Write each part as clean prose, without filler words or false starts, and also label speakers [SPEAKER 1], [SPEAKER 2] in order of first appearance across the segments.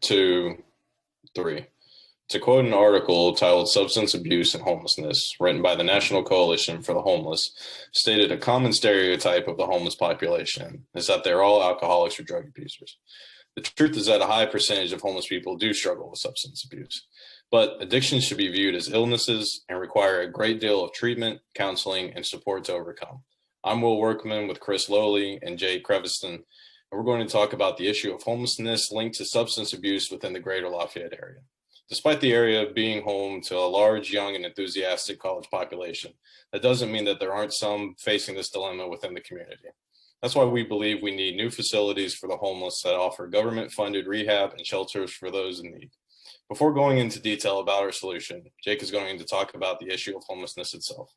[SPEAKER 1] 2, 3. To quote an article titled Substance Abuse and Homelessness, written by the National Coalition for the Homeless, stated a common stereotype of the homeless population is that they're all alcoholics or drug abusers. The truth is that a high percentage of homeless people do struggle with substance abuse, but addictions should be viewed as illnesses and require a great deal of treatment, counseling, and support to overcome. I'm Will Workman with Chris Lowley and Jay Creviston, and we're going to talk about the issue of homelessness linked to substance abuse within the greater Lafayette area. Despite the area being home to a large, young, and enthusiastic college population, that doesn't mean that there aren't some facing this dilemma within the community. That's why we believe we need new facilities for the homeless that offer government-funded rehab and shelters for those in need. Before going into detail about our solution, Jake is going to talk about the issue of homelessness itself.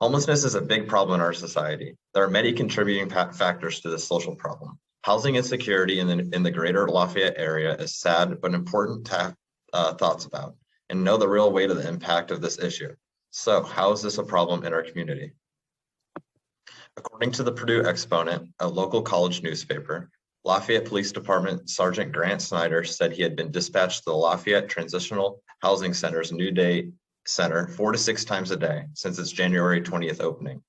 [SPEAKER 2] Homelessness is a big problem in our society. There are many contributing factors to this social problem. Housing insecurity in the greater Lafayette area is sad but important to have thoughts about and know the real weight of the impact of this issue. So how is this a problem in our community? According to the Purdue Exponent, a local college newspaper, Lafayette Police Department Sergeant Grant Snyder said he had been dispatched to the Lafayette Transitional Housing Center's New Day Center 4 to 6 times a day since its January 20th opening,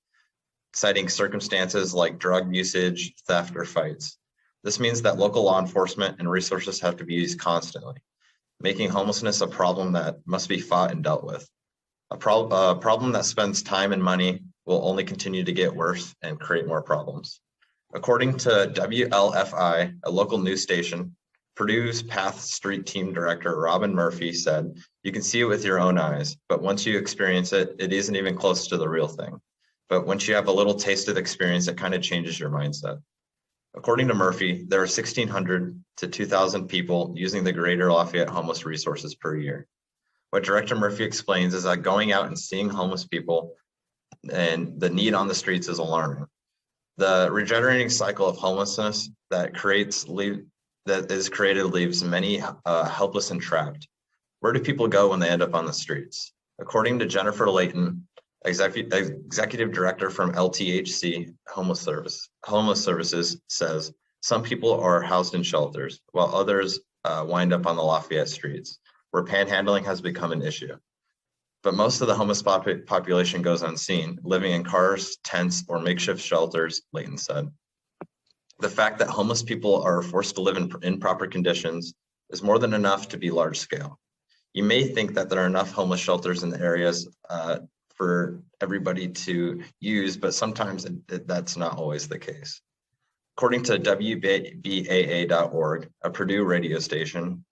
[SPEAKER 2] citing circumstances like drug usage, theft, or fights. This means that local law enforcement and resources have to be used constantly, making homelessness a problem that must be fought and dealt with. A problem that spends time and money will only continue to get worse and create more problems. According to WLFI, a local news station, Purdue's Path Street Team Director Robin Murphy said, "You can see it with your own eyes, but once you experience it, it isn't even close to the real thing. But once you have a little taste of experience, it kind of changes your mindset." According to Murphy, there are 1,600 to 2,000 people using the Greater Lafayette homeless resources per year. What Director Murphy explains is that going out and seeing homeless people and the need on the streets is alarming. The regenerating cycle of homelessness that is created leaves many helpless and trapped. Where do people go when they end up on the streets? According to Jennifer Layton, executive director from LTHC Homeless Services, says some people are housed in shelters while others wind up on the Lafayette streets, where panhandling has become an issue. But most of the homeless population goes unseen, living in cars, tents, or makeshift shelters, Layton said. The fact that homeless people are forced to live in improper conditions is more than enough to be large scale. You may think that there are enough homeless shelters in the areas for everybody to use, but sometimes that's not always the case. According to WBAA.org, a Purdue radio station,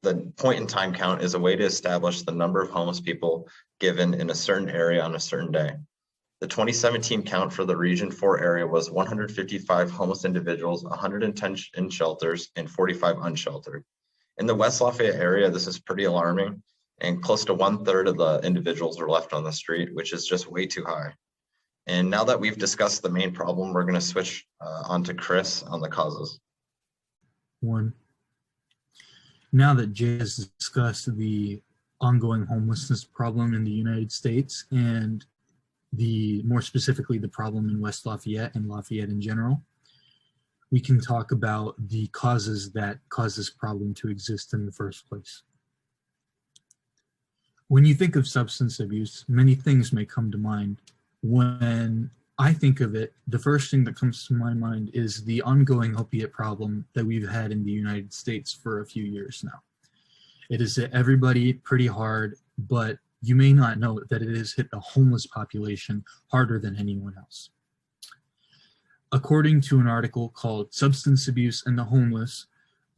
[SPEAKER 2] the point in time count is a way to establish the number of homeless people given in a certain area on a certain day. The 2017 count for the Region 4 area was 155 homeless individuals, 110 in shelters, and 45 unsheltered. In the West Lafayette area, this is pretty alarming, and close to 1/3 of the individuals are left on the street, which is just way too high. And now that we've discussed the main problem, we're going to switch on to Chris on the causes.
[SPEAKER 3] 1. Now that Jay has discussed the ongoing homelessness problem in the United States and more specifically the problem in West Lafayette and Lafayette in general, we can talk about the causes that cause this problem to exist in the first place. When you think of substance abuse, many things may come to mind. When I think of it, the first thing that comes to my mind is the ongoing opiate problem that we've had in the United States for a few years now. It has hit everybody pretty hard, but you may not know that it has hit the homeless population harder than anyone else. According to an article called Substance Abuse and the Homeless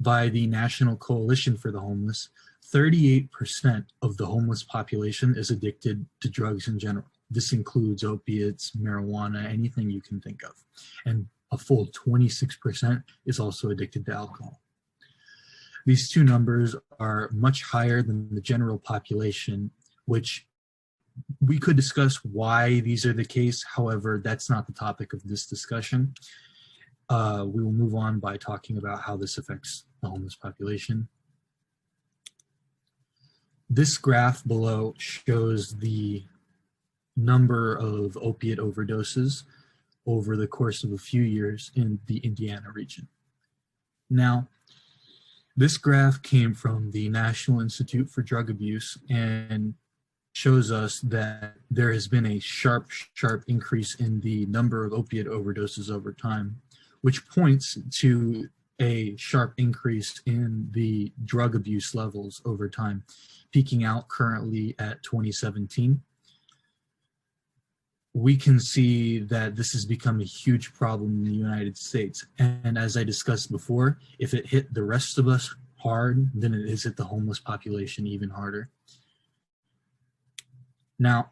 [SPEAKER 3] by the National Coalition for the Homeless, 38% of the homeless population is addicted to drugs in general. This includes opiates, marijuana, anything you can think of. And a full 26% is also addicted to alcohol. These two numbers are much higher than the general population, which we could discuss why these are the case. However, that's not the topic of this discussion. We will move on by talking about how this affects the homeless population. This graph below shows the number of opiate overdoses over the course of a few years in the Indiana region. Now, this graph came from the National Institute for Drug Abuse and shows us that there has been a sharp increase in the number of opiate overdoses over time, which points to a sharp increase in the drug abuse levels over time, peaking out currently at 2017. We can see that this has become a huge problem in the United States. And as I discussed before, if it hit the rest of us hard, then it has hit the homeless population even harder. Now,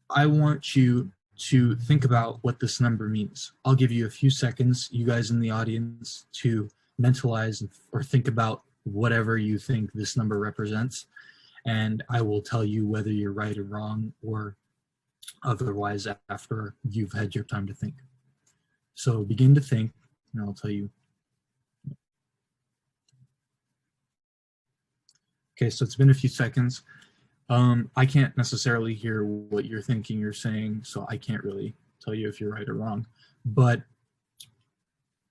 [SPEAKER 3] I want you to think about what this number means. I'll give you a few seconds, you guys in the audience, to mentalize or think about whatever you think this number represents. And I will tell you whether you're right or wrong, or otherwise after you've had your time to think. So begin to think, and I'll tell you. Okay, so it's been a few seconds. I can't necessarily hear what you're thinking you're saying, so I can't really tell you if you're right or wrong. But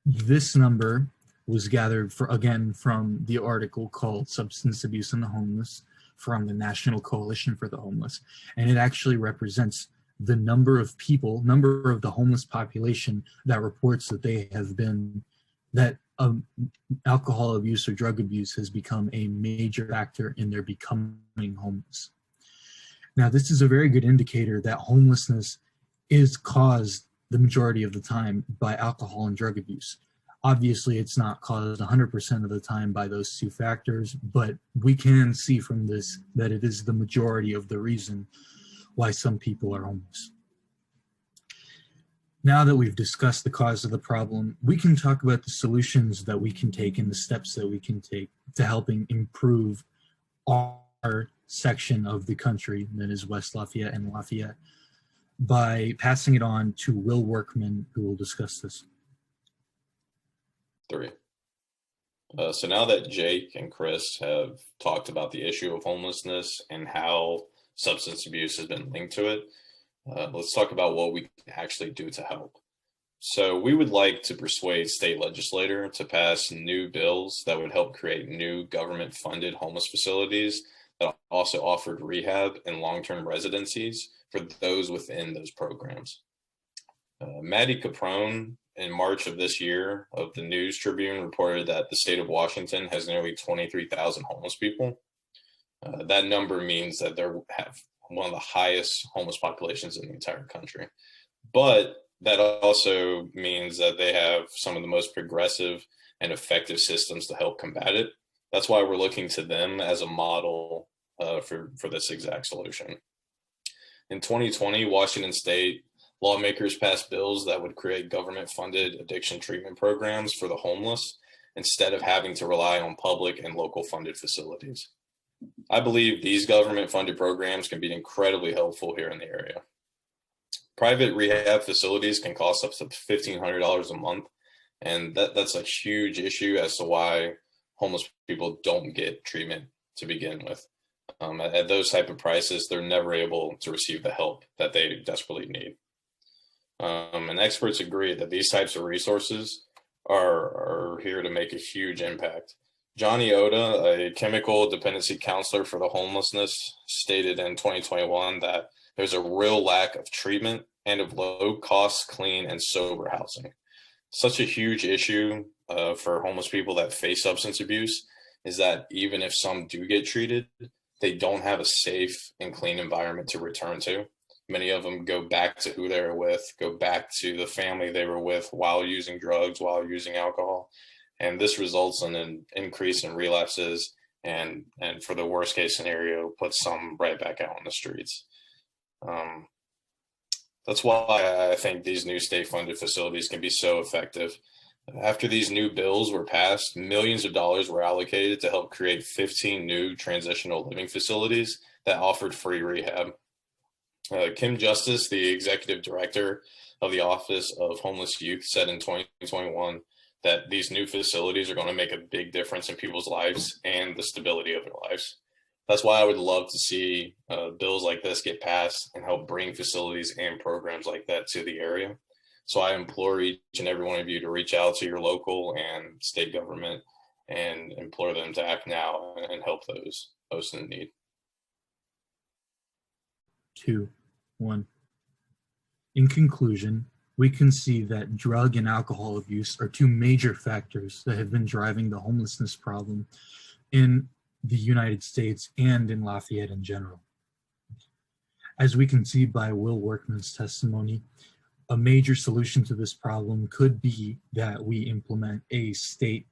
[SPEAKER 3] this number was gathered from the article called Substance Abuse and the Homeless from the National Coalition for the Homeless. And it actually represents the number of the homeless population that reports that they have been, that alcohol abuse or drug abuse has become a major factor in their becoming homeless. Now, this is a very good indicator that homelessness is caused the majority of the time by alcohol and drug abuse. Obviously, it's not caused 100% of the time by those two factors, but we can see from this that it is the majority of the reason why some people are homeless. Now that we've discussed the cause of the problem, we can talk about the solutions that we can take and the steps that we can take to helping improve our section of the country, that is West Lafayette and Lafayette, by passing it on to Will Workman, who will discuss this.
[SPEAKER 1] 3. So now that Jake and Chris have talked about the issue of homelessness and how substance abuse has been linked to it, let's talk about what we can actually do to help. So we would like to persuade state legislature to pass new bills that would help create new government-funded homeless facilities that also offered rehab and long-term residencies for those within those programs. Maddie Caprone, in March of this year, of the News Tribune, reported that the state of Washington has nearly 23,000 homeless people. That number means that they have one of the highest homeless populations in the entire country. But that also means that they have some of the most progressive and effective systems to help combat it. That's why we're looking to them as a model for this exact solution. In 2020, Washington State lawmakers passed bills that would create government-funded addiction treatment programs for the homeless instead of having to rely on public and local funded facilities. I believe these government-funded programs can be incredibly helpful here in the area. Private rehab facilities can cost up to $1,500 a month, and that's a huge issue as to why homeless people don't get treatment to begin with. At those type of prices, they're never able to receive the help that they desperately need. And experts agree that these types of resources are here to make a huge impact. Johnny Oda, a chemical dependency counselor for the homelessness, stated in 2021 that there's a real lack of treatment and of low-cost, clean, and sober housing. Such a huge issue for homeless people that face substance abuse is that even if some do get treated, they don't have a safe and clean environment to return to. Many of them go back to who they were with, go back to the family they were with while using drugs, while using alcohol. And this results in an increase in relapses and for the worst case scenario, puts some right back out on the streets. That's why I think these new state-funded facilities can be so effective. After these new bills were passed, millions of dollars were allocated to help create 15 new transitional living facilities that offered free rehab. Kim Justice, the executive director of the Office of Homeless Youth, said in 2021 that these new facilities are going to make a big difference in people's lives and the stability of their lives. That's why I would love to see bills like this get passed and help bring facilities and programs like that to the area. So I implore each and every one of you to reach out to your local and state government and implore them to act now and help those in need.
[SPEAKER 3] 2, 1. In conclusion, we can see that drug and alcohol abuse are two major factors that have been driving the homelessness problem in the United States and in Lafayette in general. As we can see by Will Workman's testimony, a major solution to this problem could be that we implement a state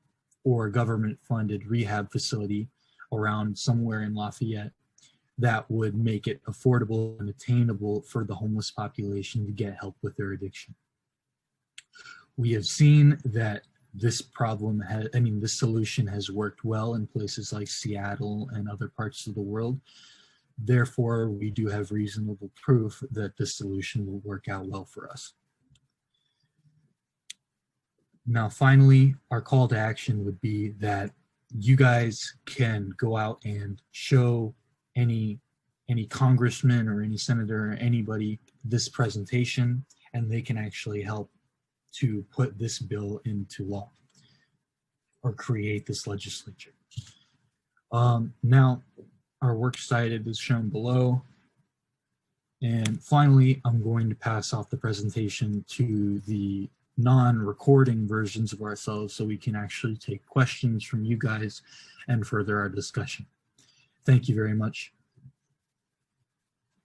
[SPEAKER 3] or government-funded rehab facility around somewhere in Lafayette that would make it affordable and attainable for the homeless population to get help with their addiction. We have seen that this this solution has worked well in places like Seattle and other parts of the world. Therefore, we do have reasonable proof that this solution will work out well for us. Now, finally, our call to action would be that you guys can go out and show any congressman or any senator or anybody this presentation, and they can actually help to put this bill into law or create this legislature. Now, our works cited is shown below. And finally, I'm going to pass off the presentation to the non-recording versions of ourselves so we can actually take questions from you guys and further our discussion. Thank you very much.